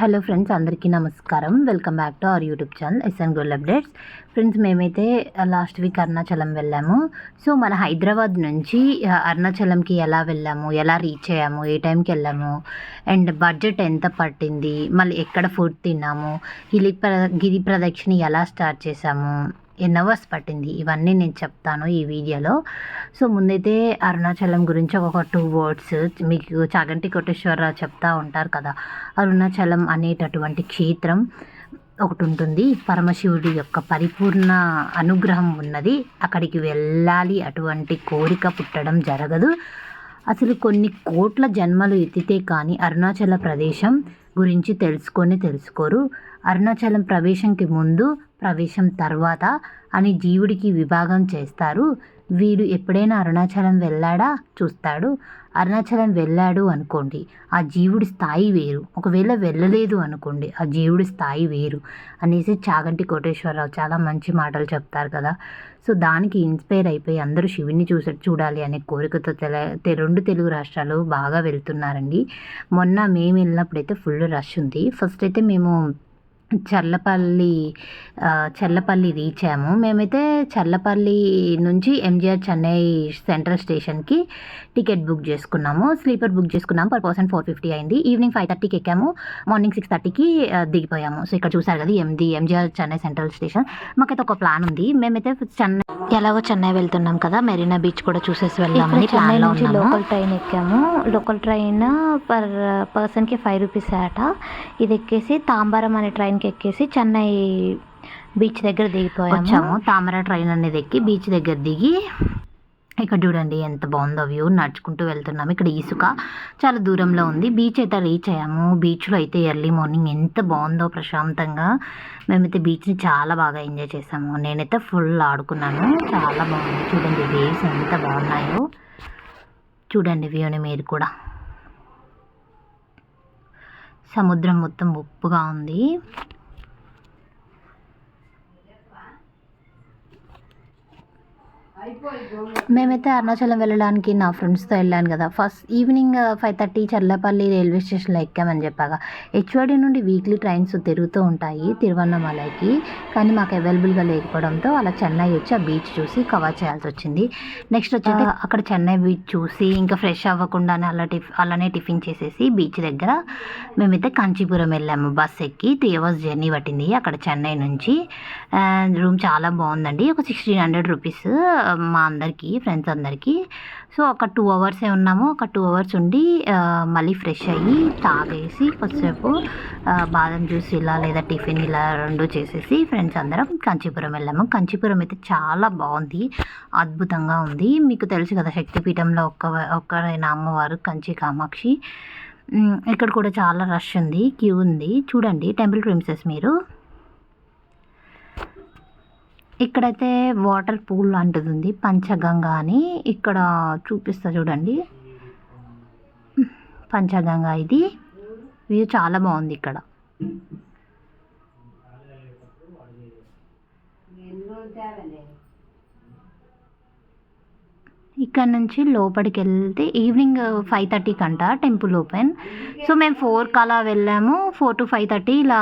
Hello friends, అందరికీ నమస్కారం. Welcome back to our YouTube channel SN gold updates. Friends, మేమైతే last week Arunachalam వెళ్ళాము. So మన హైదరాబాద్ నుంచి అరుణాచలంకి ఎలా వెళ్ళాము, ఎలా రీచ్ అయ్యాము, ఏ టైంకి వెళ్ళాము, అండ్ బడ్జెట్ ఎంత పట్టింది, మళ్ళీ ఎక్కడ ఫుడ్ తిన్నాము, గిరి ప్రదక్షిణ ఎలా స్టార్ట్ చేసాము, ఎన్ని అవర్స్ పట్టింది, ఇవన్నీ నేను చెప్తాను ఈ వీడియోలో. సో ముందైతే అరుణాచలం గురించి ఒక 2 words మీకు చాగంటి కోటేశ్వరరావు చెప్తా ఉంటారు కదా. అరుణాచలం అనేటటువంటి క్షేత్రం ఒకటి ఉంటుంది. పరమశివుడి యొక్క పరిపూర్ణ అనుగ్రహం ఉన్నది. అక్కడికి వెళ్ళాలి, అటువంటి కోరిక పుట్టడం జరగదు. అసలు కొన్ని కోట్ల జన్మలు ఎత్తితే కానీ అరుణాచల ప్రదేశం గురించి తెలుసుకోరు. అరుణాచలం ప్రవేశంకి ముందు, ప్రవేశం తర్వాత అని జీవుడికి విభాగం చేస్తారు. వీడు ఎప్పుడైనా అరుణాచలం వెళ్ళాడా చూస్తాడు. అరుణాచలం వెళ్ళాడు అనుకోండి, ఆ జీవుడి స్థాయి వేరు. ఒకవేళ వెళ్ళలేదు అనుకోండి, ఆ జీవుడి స్థాయి వేరు అనేసి చాగంటి కోటేశ్వరరావు చాలా మంచి మాటలు చెప్తారు కదా. సో దానికి ఇన్స్పైర్ అయిపోయి అందరూ శివుని చూడాలి అనే కోరికతో 2 తెలుగు రాష్ట్రాలు బాగా వెళ్తున్నారండి. మొన్న మేము వెళ్ళినప్పుడైతే ఫుల్ రష్ ఉంది. ఫస్ట్ అయితే మేము చల్లపల్లి రీచ్ అయ్యాము. మేమైతే చల్లపల్లి నుంచి ఎంజిఆర్ చెన్నై సెంట్రల్ స్టేషన్కి టికెట్ బుక్ చేసుకున్నాము. స్లీపర్ బుక్ చేసుకున్నాము. పర్ పర్సన్ 450 అయింది. ఈవినింగ్ 5:30కి ఎక్కాము. మార్నింగ్ 6:30కి దిగిపోయాము. సో ఇక్కడ చూసారు కదా ఎంజిఆర్ చెన్నై సెంట్రల్ స్టేషన్. మాకైతే ఒక ప్లాన్ ఉంది. మేమైతే ఎలాగో చెన్నై వెళ్తున్నాం కదా, మెరీనా బీచ్ కూడా చూసేసి వెళ్దామని చెన్నై నుంచి లోకల్ ట్రైన్ ఎక్కాము. లోకల్ ట్రైన్ పర్ పర్సన్కి 5 రూపీస్ అట. ఇది ఎక్కేసి తాంబారం అనే ట్రైన్కి ఎక్కేసి చెన్నై బీచ్ దగ్గర దిగిపోయాము. తామర ట్రైన్ అనేది ఎక్కి బీచ్ దగ్గర దిగి ఇక్కడ చూడండి ఎంత బాగుందో వ్యూ. నడుచుకుంటూ వెళ్తున్నాము. ఇక్కడ ఇసుక చాలా దూరంలో ఉంది. బీచ్ అయితే రీచ్ అయ్యాము. బీచ్లో అయితే ఎర్లీ మార్నింగ్ ఎంత బాగుందో ప్రశాంతంగా. మేమైతే బీచ్ని చాలా బాగా ఎంజాయ్ చేసాము. నేనైతే ఫుల్ ఆడుకున్నాను. చాలా బాగుంది. చూడండి వేవ్స్ ఎంత బాగున్నాయో. చూడండి వ్యూని మీరు కూడా. సముద్రం మొత్తం ఉప్పుగా ఉంది. మేమైతే అరుణాచలం వెళ్ళడానికి నా ఫ్రెండ్స్తో వెళ్ళాను కదా. ఫస్ట్ ఈవినింగ్ 5:30 చల్లపల్లి రైల్వే స్టేషన్లో ఎక్కామని చెప్పాగా. హెచ్వైడి నుండి వీక్లీ ట్రైన్స్ తిరుగుతూ ఉంటాయి తిరువన్నమలైకి. కానీ మాకు అవైలబుల్గా లేకపోవడంతో అలా చెన్నై వచ్చి ఆ బీచ్ చూసి కవర్ చేయాల్సి వచ్చింది. నెక్స్ట్ వచ్చేసి అక్కడ చెన్నై బీచ్ చూసి ఇంకా ఫ్రెష్ అవ్వకుండానే అలానే టిఫిన్ చేసేసి బీచ్ దగ్గర మేమైతే కాంచీపురం వెళ్ళాము. బస్ ఎక్కి 3 hours జర్నీ పట్టింది అక్కడ చెన్నై నుంచి. రూమ్ చాలా బాగుందండి. ఒక 1600 రూపీస్ మా అందరికీ, ఫ్రెండ్స్ అందరికీ. సో ఒక 2 hours ఉన్నాము. ఒక 2 hours ఉండి మళ్ళీ ఫ్రెష్ అయ్యి తాగేసి కొద్దిసేపు బాదం జ్యూస్ ఇలా లేదా టిఫిన్ ఇలా 2 చేసేసి ఫ్రెండ్స్ అందరం కాంచీపురం వెళ్ళాము. కాంచీపురం అయితే చాలా బాగుంది, అద్భుతంగా ఉంది. మీకు తెలుసు కదా శక్తిపీఠంలో ఒక్కరైన అమ్మవారు కంచి కామాక్షి. ఇక్కడ కూడా చాలా రష్ ఉంది, క్యూ ఉంది. చూడండి టెంపుల్ ప్రిన్సెస్ మీరు. ఇక్కడైతే వాటర్ పూల్ లాంటిది ఉంది, పంచగంగా అని. ఇక్కడ చూపిస్తా చూడండి, పంచగంగా. ఇది వ్యూ చాలా బాగుంది ఇక్కడ. ఇక్కడ నుంచి లోపలికి వెళ్తే ఈవినింగ్ 5:30 కంట టెంపుల్ ఓపెన్. సో మేము 4కి అలా వెళ్ళాము. 4 to 5:30 ఇలా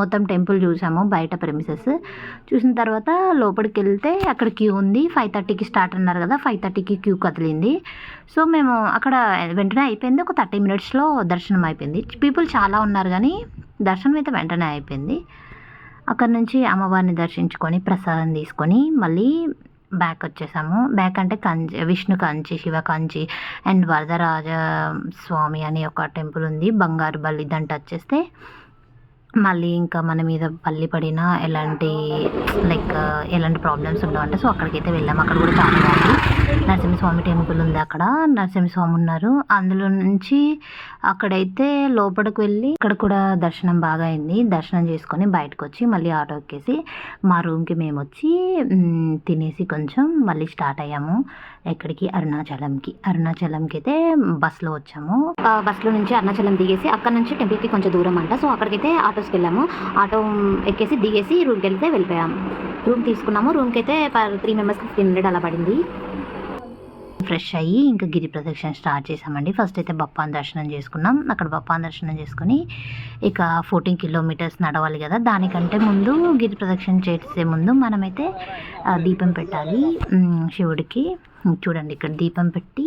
మొత్తం టెంపుల్ చూసాము బయట ప్రెమిసెస్. చూసిన తర్వాత లోపలికి వెళ్తే అక్కడ క్యూ ఉంది. 5:30కి స్టార్ట్ అన్నారు కదా, 5:30కి క్యూ కదిలింది. సో మేము అక్కడ వెంటనే అయిపోయింది. ఒక 30 minutesలో దర్శనం అయిపోయింది. పీపుల్ చాలా ఉన్నారు కానీ దర్శనం అయితే వెంటనే అయిపోయింది. అక్కడ నుంచి అమ్మవారిని దర్శించుకొని ప్రసాదం తీసుకొని మళ్ళీ బ్యాక్ వచ్చేసాము. బ్యాక్ అంటే విష్ణు కంచి, శివ కంచి అండ్ వరదరాజ స్వామి అనే ఒక టెంపుల్ ఉంది. బంగారు బల్లి దాన్ని టచ్ చేస్తే మళ్ళీ ఇంకా మన మీద పల్లి పడినా ఎలాంటి ప్రాబ్లమ్స్ ఉండవంట. సో అక్కడికైతే వెళ్ళాము. అక్కడ కూడా చాలా బాగుంది. నరసింహస్వామి టెంపుల్ ఉంది. అక్కడ నరసింహస్వామి ఉన్నారు. అందులో నుంచి అక్కడైతే లోపలికి వెళ్ళి అక్కడ కూడా దర్శనం బాగా అయింది. దర్శనం చేసుకొని బయటకు వచ్చి మళ్ళీ ఆటో ఎక్కేసి మా రూమ్కి మేము వచ్చి తినేసి కొంచెం మళ్ళీ స్టార్ట్ అయ్యాము. ఎక్కడికి? అరుణాచలంకి అయితే బస్లో వచ్చాము. బస్లో నుంచి అరుణాచలం దిగేసి అక్కడ నుంచి టెంపుల్కి కొంచెం దూరం అంట. సో అక్కడికైతే ఆటోస్కి వెళ్ళాము. ఆటో ఎక్కేసి దిగేసి రూమ్కి వెళ్తే వెళ్ళిపోయాము. రూమ్ తీసుకున్నాము. రూమ్కి అయితే 3 members 1500 అలా పడింది. ఫ్రెష్ అయ్యి ఇంకా గిరి ప్రదక్షిణ స్టార్ట్ చేసామండి. ఫస్ట్ అయితే బప్పాన్ దర్శనం చేసుకున్నాం. అక్కడ బప్పాన్ దర్శనం చేసుకొని ఇక 14 కిలోమీటర్స్ నడవాలి కదా, దానికంటే ముందు గిరి ప్రదక్షిణ చేసే ముందు మనమైతే దీపం పెట్టాలి శివుడికి. చూడండి, ఇక్కడ దీపం పెట్టి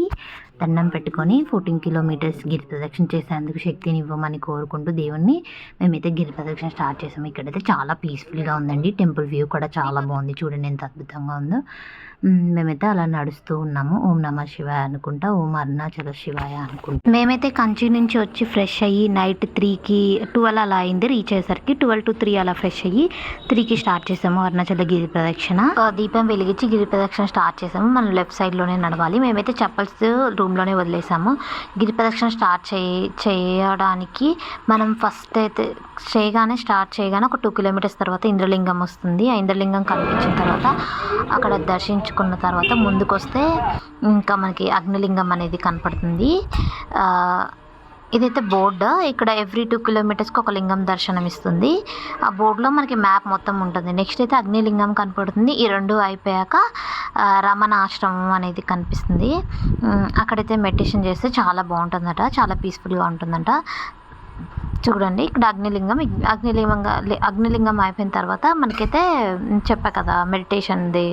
దండం పెట్టుకొని 14 కిలోమీటర్స్ గిరి ప్రదక్షిణ చేసేందుకు శక్తిని ఇవ్వమని కోరుకుంటూ దేవుణ్ణి మేమైతే గిరి ప్రదక్షిణ స్టార్ట్ చేసాము. ఇక్కడైతే చాలా పీస్ఫుల్గా ఉందండి. టెంపుల్ వ్యూ కూడా చాలా బాగుంది. చూడండి ఎంత అద్భుతంగా ఉందో. మేమైతే అలా నడుస్తూ ఉన్నాము. ఓం నమ శివాయ అనుకుంటా, ఓం అరుణాచల శివాయ అనుకుంటా. మేమైతే కంచి నుంచి వచ్చి ఫ్రెష్ అయ్యి నైట్ 3కి 12 అలా అయింది. రీచ్ అయ్యేసరికి 12 to 3 అలా ఫ్రెష్ అయ్యి 3కి స్టార్ట్ చేసాము అరుణాచల గిరి ప్రదక్షిణ. దీపం వెలిగించి గిరి ప్రదక్షిణ స్టార్ట్ చేసాము. మనం లెఫ్ట్ సైడ్లోనే నడవాలి. మేమైతే చెప్పల్స్ రూమ్లోనే వదిలేసాము. గిరి ప్రదక్షిణ స్టార్ట్ చేయడానికి మనం ఫస్ట్ అయితే స్టార్ట్ చేయగానే ఒక 2 కిలోమీటర్స్ తర్వాత ఇంద్రలింగం వస్తుంది. ఆ ఇంద్రలింగం కనిపించిన తర్వాత అక్కడ దర్శించుకున్న తర్వాత ముందుకు వస్తే ఇంకా మనకి అగ్నిలింగం అనేది కనపడుతుంది. ఇదైతే బోర్డు. ఇక్కడ ఎవ్రీ 2 కిలోమీటర్స్కి ఒక లింగం దర్శనం ఇస్తుంది. ఆ బోర్డులో మనకి మ్యాప్ మొత్తం ఉంటుంది. నెక్స్ట్ అయితే అగ్నిలింగం కనపడుతుంది. ఈ రెండు అయిపోయాక రమణ ఆశ్రమం అనేది కనిపిస్తుంది. అక్కడైతే మెడిటేషన్ చేస్తే చాలా బాగుంటుందట, చాలా పీస్ఫుల్గా ఉంటుందంట. చూడండి, ఇక్కడ అగ్నిలింగం అయిపోయిన తర్వాత మనకైతే చెప్పా కదా మెడిటేషన్ది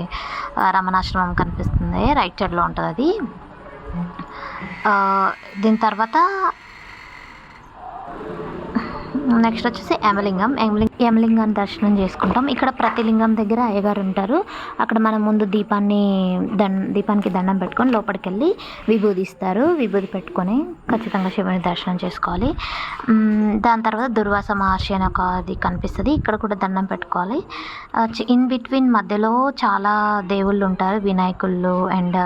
రమణాశ్రమం కనిపిస్తుంది. రైట్ సైడ్లో ఉంటుంది అది. దీని తర్వాత నెక్స్ట్ వచ్చేసి యమలింగాన్ని దర్శనం చేసుకుంటాం. ఇక్కడ ప్రతి లింగం దగ్గర అయ్యగారు ఉంటారు. అక్కడ మనం ముందు దీపానికి దండం పెట్టుకొని లోపలికి వెళ్ళి విభూది ఇస్తారు. విభూది పెట్టుకొని ఖచ్చితంగా శివుని దర్శనం చేసుకోవాలి. దాని తర్వాత దుర్వాస మహర్షి అని ఒక అది కనిపిస్తుంది. ఇక్కడ కూడా దండం పెట్టుకోవాలి. ఇన్ బిట్వీన్ మధ్యలో చాలా దేవుళ్ళు ఉంటారు, వినాయకుళ్ళు అండ్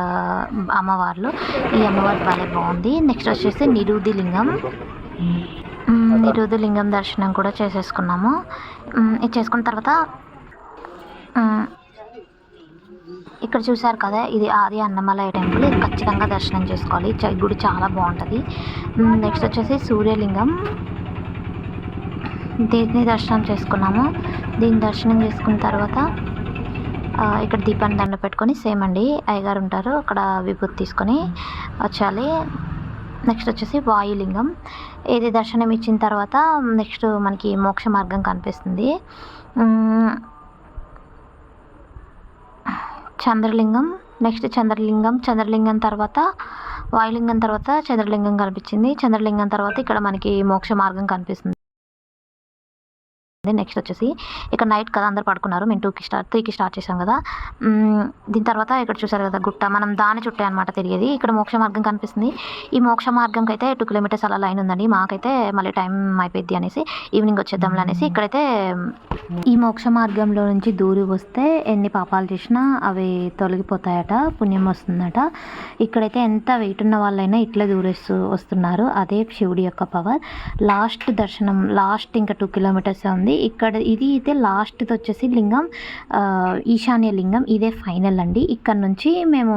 అమ్మవార్లు. ఈ అమ్మవారు భలే బాగుంది. నెక్స్ట్ వచ్చేసి నిరుది లింగం దర్శనం కూడా చేసేసుకున్నాము. ఇది చేసుకున్న తర్వాత ఇక్కడ చూసారు కదా, ఇది ఆది అన్నమలై టెంపుల్. ఇది ఖచ్చితంగా దర్శనం చేసుకోవాలి. గుడి చాలా బాగుంటుంది. నెక్స్ట్ వచ్చేసి సూర్యలింగం, దీన్ని దర్శనం చేసుకున్నాము. దీన్ని దర్శనం చేసుకున్న తర్వాత ఇక్కడ దీపాన్ని దండ పెట్టుకొని సేమ్ అండి అయ్యగారు ఉంటారు, అక్కడ విభూతి తీసుకొని వచ్చాలి. నెక్స్ట్ వచ్చేసి వాయులింగం. ఇది దర్శనం ఇచ్చిన తర్వాత నెక్స్ట్ మనకి మోక్ష మార్గం కనిపిస్తుంది. చంద్రలింగం, నెక్స్ట్ చంద్రలింగం తర్వాత వాయులింగం తర్వాత చంద్రలింగం కనిపించింది. చంద్రలింగం తర్వాత ఇక్కడ మనకి మోక్ష మార్గం కనిపిస్తుంది. నెక్స్ట్ వచ్చేసి ఇక్కడ నైట్ కదా అందరు పడుకున్నారు. మేము 3కి స్టార్ట్ చేసాం కదా. దీని తర్వాత ఇక్కడ చూసారు కదా గుట్ట, మనం దాని చుట్టే అనమాట తిరిగేది. ఇక్కడ మోక్ష మార్గం కనిపిస్తుంది. ఈ మోక్ష మార్గంకి అయితే 2 కిలోమీటర్స్ అలా లైన్ ఉందండి. మాకైతే మళ్ళీ టైం అయిపోద్ది అనేసి ఈవినింగ్ వచ్చేద్దాంలే అనేసి ఇక్కడైతే ఈ మోక్ష మార్గంలో నుంచి దూరి వస్తే ఎన్ని పాపాలు చేసినా అవి తొలగిపోతాయట, పుణ్యం వస్తుందట. ఇక్కడైతే ఎంత వెయిట్ ఉన్న వాళ్ళైనా ఇట్లా దూరేస్తూ వస్తున్నారు. అదే శివుడి యొక్క పవర్. లాస్ట్ దర్శనం ఇంకా 2 కిలోమీటర్స్ ఉంది. ఇక్కడ ఇది అయితే లాస్ట్ వచ్చేసి లింగం ఈశాన్య లింగం, ఇదే ఫైనల్ అండి. ఇక్కడ నుంచి మేము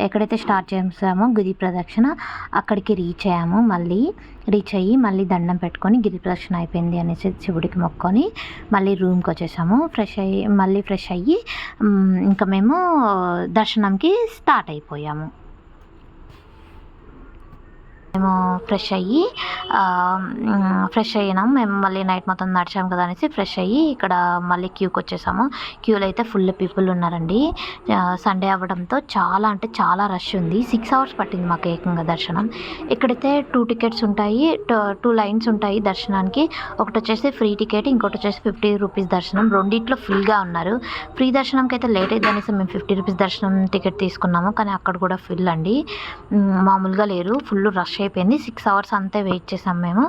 ఎక్కడైతే స్టార్ట్ చేసామో గిరి ప్రదక్షిణ అక్కడికి రీచ్ అయ్యి మళ్ళీ దండం పెట్టుకొని గిరి ప్రదక్షిణ అయిపోయింది అనేసి శివుడికి మొక్కొని మళ్ళీ రూమ్కి వచ్చేసాము. ఫ్రెష్ అయ్యి ఇంకా మేము దర్శనంకి స్టార్ట్ అయిపోయాము. మేము ఫ్రెష్ అయినాం. మేము మళ్ళీ నైట్ మొత్తం నడిచాము కదా అనేసి ఫ్రెష్ అయ్యి ఇక్కడ మళ్ళీ క్యూకి వచ్చేసాము. క్యూలో అయితే ఫుల్ పీపుల్ ఉన్నారండి. సండే అవ్వడంతో చాలా అంటే చాలా రష్ ఉంది. 6 hours పట్టింది మాకు ఏకంగా దర్శనం. ఇక్కడైతే 2 tickets ఉంటాయి, 2 lines ఉంటాయి దర్శనానికి. ఒకటి వచ్చేసి ఫ్రీ టికెట్, ఇంకోటి వచ్చేసి 50 rupees దర్శనం. రెండిట్లో ఫుల్గా ఉన్నారు. ఫ్రీ దర్శనంకి అయితే లేట్ అయింది అనేసి మేము 50 rupees దర్శనం టికెట్ తీసుకున్నాము. కానీ అక్కడ కూడా ఫుల్ అండి, మామూలుగా లేరు, ఫుల్ రష్ అయిపోయింది. 6 hours అంతే వెయిట్ చేసాం మేము.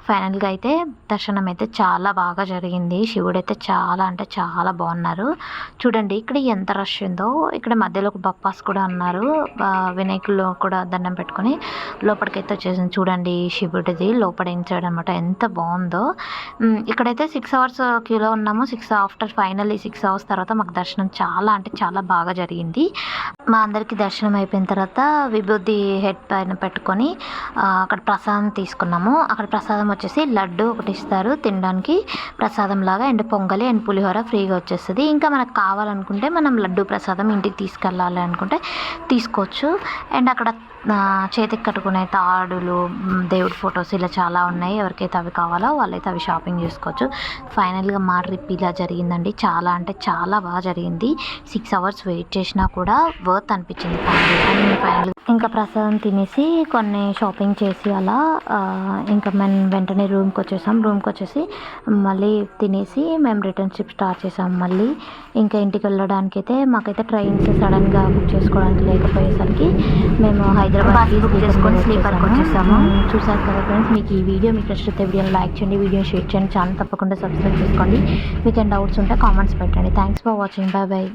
ఫైనల్గా అయితే దర్శనం అయితే చాలా బాగా జరిగింది. శివుడు అయితే చాలా అంటే చాలా బాగున్నారు. చూడండి ఇక్కడ ఎంత రష్ ఉందో. ఇక్కడ మధ్యలో ఒక బప్పాస్ కూడా ఉన్నారు. వినాయకులు కూడా దండం పెట్టుకొని లోపలికైతే వచ్చేసింది. చూడండి శివుడిది లోపల ఇన్సైడ్ అనమాట, ఎంత బాగుందో. ఇక్కడైతే 6 hours క్యూలో ఉన్నాము. ఫైనల్లీ 6 hours తర్వాత మాకు దర్శనం చాలా అంటే చాలా బాగా జరిగింది. మా అందరికీ దర్శనం అయిపోయిన తర్వాత విభూతి హెడ్ పైన పెట్టుకొని అక్కడ ప్రసాదం తీసుకున్నాము. అక్కడ ప్రసాదం వచ్చేసి లడ్డు ఒకటి ఇస్తారు తినడానికి ప్రసాదం లాగా, అండ్ పొంగలి అండ్ పులిహోర ఫ్రీగా వచ్చేస్తుంది. ఇంకా మనకు కావాలనుకుంటే మనం లడ్డు ప్రసాదం ఇంటికి తీసుకెళ్ళాలి అనుకుంటే తీసుకోవచ్చు. అండ్ అక్కడ చేతికి కట్టుకునే తాడులు, దేవుడి ఫొటోస్ ఇలా చాలా ఉన్నాయి. ఎవరికైతే అవి కావాలో వాళ్ళైతే అవి షాపింగ్ చేసుకోవచ్చు. ఫైనల్గా మా ట్రిప్ ఇలా జరిగిందండి. చాలా అంటే చాలా బాగా జరిగింది. 6 hours వెయిట్ చేసినా కూడా వర్త్ అనిపించింది ఫైనల్. ఇంకా ప్రసాదం తినేసి కొన్ని షాపింగ్ చేసి అలా ఇంకా మేము వెంటనే రూమ్కి వచ్చేసి మళ్ళీ తినేసి మేము రిటర్న్ ట్రిప్ స్టార్ట్ చేసాం. మళ్ళీ ఇంకా ఇంటికి వెళ్ళడానికి అయితే మాకైతే ట్రైన్స్ సడన్గా బుక్ చేసుకోవడానికి లేకపోయేసరికి మేము హైదరాబాద్ బుక్ చేసుకొని స్లీపర్కి వచ్చేసాము. చూసారు కదా ఫ్రెండ్స్, మీకు ఈ వీడియో మీకు నచ్చితే వీడియోని లైక్ చేయండి, వీడియోని షేర్ చేయండి, ఛానల్ తప్పకుండా సబ్స్క్రైబ్ చేసుకోండి. మీకు ఏం డౌట్స్ ఉంటే కామెంట్స్ పెట్టండి. Thanks for watching. Bye bye.